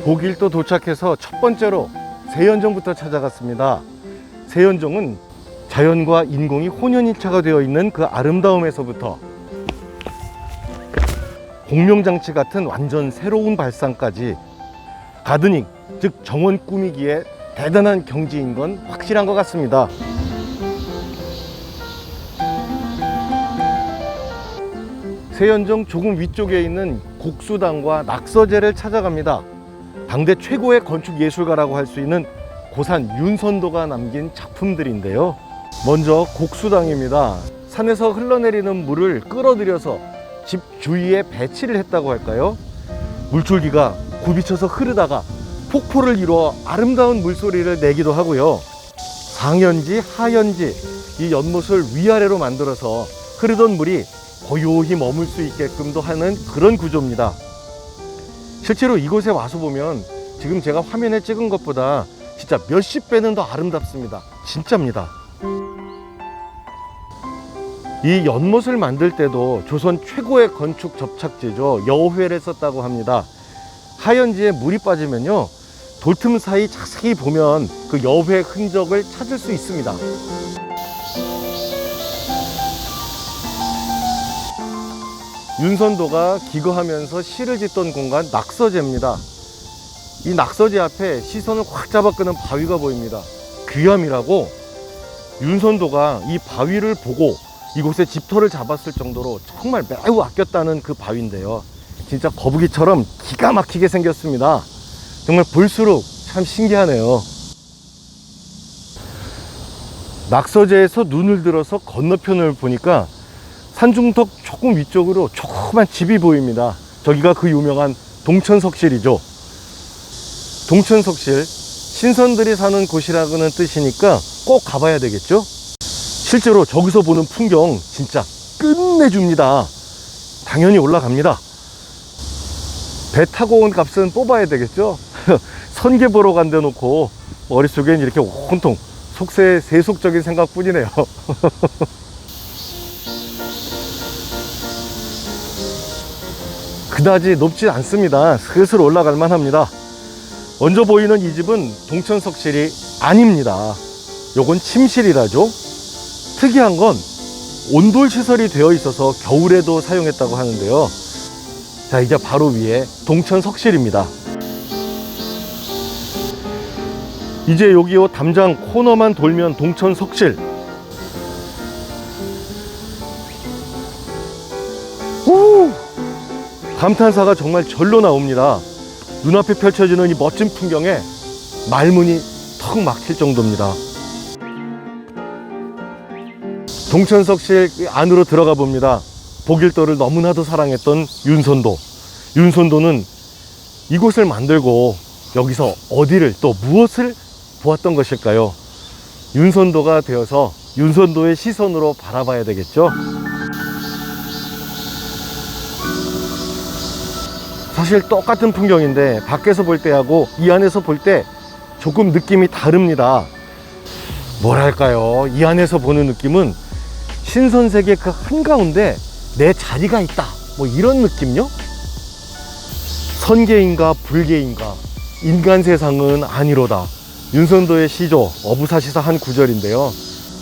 보길도 도착해서 첫 번째로 세연정부터 찾아갔습니다. 세연정은 자연과 인공이 혼연일체가 되어 있는 그 아름다움에서부터 공명장치 같은 완전 새로운 발상까지 가드닝, 즉 정원 꾸미기에 대단한 경지인 건 확실한 것 같습니다. 세연정 조금 위쪽에 있는 곡수당과 낙서제를 찾아갑니다. 당대 최고의 건축 예술가라고 할 수 있는 고산 윤선도가 남긴 작품들인데요. 먼저 곡수당입니다. 산에서 흘러내리는 물을 끌어들여서 집 주위에 배치를 했다고 할까요? 물줄기가 굽이쳐서 흐르다가 폭포를 이루어 아름다운 물소리를 내기도 하고요. 상연지, 하연지 이 연못을 위아래로 만들어서 흐르던 물이 고요히 머물 수 있게끔도 하는 그런 구조입니다. 실제로 이곳에 와서 보면 지금 제가 화면에 찍은 것보다 진짜 몇십 배는 더 아름답습니다. 진짜입니다. 이 연못을 만들 때도 조선 최고의 건축 접착제죠. 여회를 썼다고 합니다. 하연지에 물이 빠지면요, 돌틈 사이 자세히 보면 그 여회 흔적을 찾을 수 있습니다. 윤선도가 기거하면서 시를 짓던 공간 낙서제입니다. 이 낙서제 앞에 시선을 확 잡아 끄는 바위가 보입니다. 귀암이라고 윤선도가 이 바위를 보고 이곳에 집터를 잡았을 정도로 정말 매우 아꼈다는 그 바위인데요. 진짜 거북이처럼 기가 막히게 생겼습니다. 정말 볼수록 참 신기하네요. 낙서제에서 눈을 들어서 건너편을 보니까 산중턱 조금 위쪽으로 조그만 집이 보입니다. 저기가 그 유명한 동천석실이죠. 동천석실, 신선들이 사는 곳이라는 뜻이니까 꼭 가봐야 되겠죠. 실제로 저기서 보는 풍경 진짜 끝내줍니다. 당연히 올라갑니다. 배 타고 온 값은 뽑아야 되겠죠. 선계 보러 간데 놓고 머릿속엔 이렇게 온통 세속적인 생각뿐이네요. 그다지 높지 않습니다. 슬슬 올라갈 만합니다. 먼저 보이는 이 집은 동천석실이 아닙니다. 요건 침실이라죠. 특이한 건 온돌 시설이 되어 있어서 겨울에도 사용했다고 하는데요. 자, 이제 바로 위에 동천석실입니다. 이제 여기 요 담장 코너만 돌면 동천석실. 오! 감탄사가 정말 절로 나옵니다. 눈앞에 펼쳐지는 이 멋진 풍경에 말문이 턱 막힐 정도입니다. 동천석실 안으로 들어가 봅니다. 보길도를 너무나도 사랑했던 윤선도. 윤선도는 이곳을 만들고 여기서 어디를 또 무엇을 보았던 것일까요? 윤선도가 되어서 윤선도의 시선으로 바라봐야 되겠죠. 사실 똑같은 풍경인데 밖에서 볼 때하고 이 안에서 볼 때 조금 느낌이 다릅니다. 뭐랄까요, 이 안에서 보는 느낌은 신선세계 그 한가운데 내 자리가 있다, 뭐 이런 느낌요? 선계인가 불계인가, 인간 세상은 아니로다. 윤선도의 시조 어부사시사 한 구절인데요.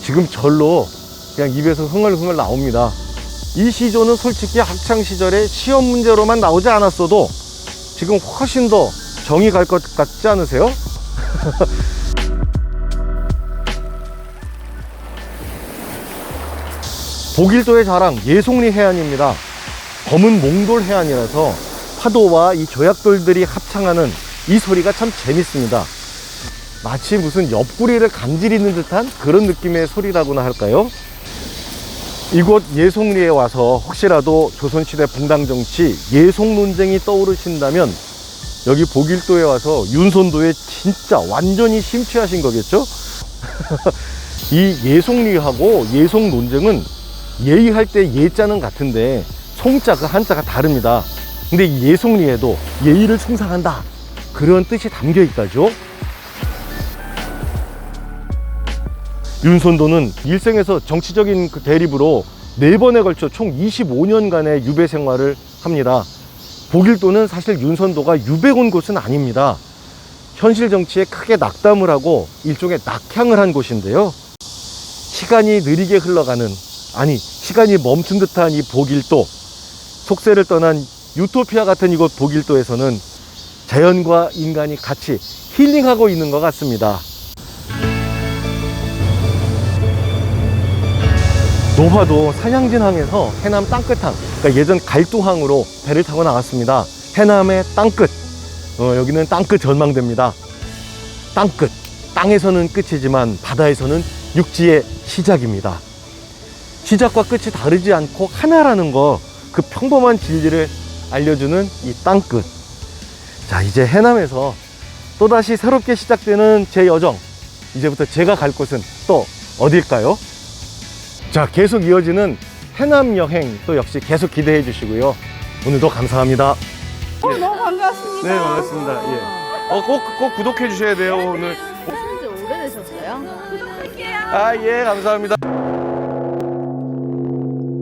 지금 절로 그냥 입에서 흥얼흥얼 나옵니다. 이 시조는 솔직히 학창시절에 시험 문제로만 나오지 않았어도 지금 훨씬 더 정이 갈 것 같지 않으세요? 보길도의 자랑 예송리 해안입니다. 검은 몽돌 해안이라서 파도와 이 조약돌들이 합창하는 이 소리가 참 재밌습니다. 마치 무슨 옆구리를 감지리는 듯한 그런 느낌의 소리라고나 할까요? 이곳 예송리에 와서 혹시라도 조선시대 붕당정치 예송 논쟁이 떠오르신다면 여기 보길도에 와서 윤선도에 진짜 완전히 심취하신 거겠죠? 이 예송리하고 예송 논쟁은 예의할 때 예자는 같은데 송자 그 한자가 다릅니다. 근데 이 예송리에도 예의를 충상한다, 그런 뜻이 담겨 있다죠. 윤선도는 일생에서 정치적인 그 대립으로 4번에 걸쳐 총 25년간의 유배 생활을 합니다. 보길도는 사실 윤선도가 유배온 곳은 아닙니다. 현실 정치에 크게 낙담을 하고 일종의 낙향을 한 곳인데요. 시간이 느리게 흘러가는, 아니 시간이 멈춘 듯한 이 보길도, 속세를 떠난 유토피아 같은 이곳 보길도에서는 자연과 인간이 같이 힐링하고 있는 것 같습니다. 노화도 산양진항에서 해남 땅끝항, 그러니까 예전 갈두항으로 배를 타고 나갔습니다. 해남의 땅끝, 여기는 땅끝 전망대입니다. 땅끝, 땅에서는 끝이지만 바다에서는 육지의 시작입니다. 시작과 끝이 다르지 않고 하나라는 거, 그 평범한 진리를 알려주는 이 땅끝. 자, 이제 해남에서 또다시 새롭게 시작되는 제 여정, 이제부터 제가 갈 곳은 또 어딜까요? 자, 계속 이어지는 해남 여행 또 역시 계속 기대해 주시고요. 오늘도 감사합니다. 너무 반갑습니다. 네, 반갑습니다. 예. 꼭 구독해 주셔야 돼요, 오늘. 하신 지 오래되셨어요? 아, 예, 감사합니다.